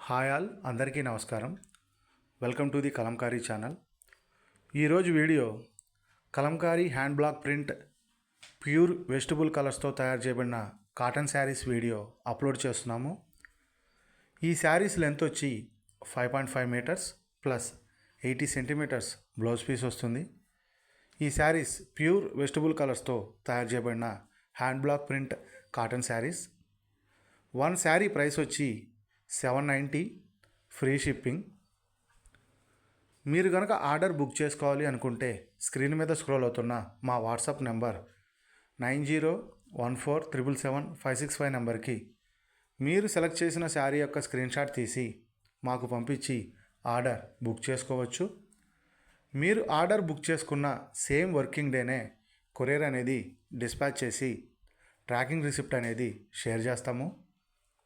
Hi all అందరికీ నమస్కారం. Welcome to the Kalamkari channel. ఈరోజు video Kalamkari hand block print pure vegetable కలర్స్తో తయారు చేయబడిన కాటన్ శారీస్ వీడియో అప్లోడ్ చేస్తున్నాము. ఈ శారీస్ లెంత్ వచ్చి 5.5 metres plus 80 centimetres blouse piece వస్తుంది. ఈ శారీస్ ప్యూర్ వెజిటబుల్ కలర్స్తో తయారు చేయబడిన hand block print cotton saris. One sari price వచ్చి $790 ఫ్రీ షిప్పింగ్. మీరు కనుక ఆర్డర్ బుక్ చేసుకోవాలి అనుకుంటే స్క్రీన్ మీద స్క్రోల్ అవుతున్న మా వాట్సాప్ నెంబర్ 9014777565 నెంబర్కి మీరు సెలెక్ట్ చేసిన శారీ యొక్క స్క్రీన్ షాట్ తీసి మాకు పంపించి ఆర్డర్ బుక్ చేసుకోవచ్చు. మీరు ఆర్డర్ బుక్ చేసుకున్న సేమ్ వర్కింగ్ డేనే కొరియర్ అనేది డిస్పాచ్ చేసి ట్రాకింగ్ రిసిప్ట్ అనేది షేర్ చేస్తాము.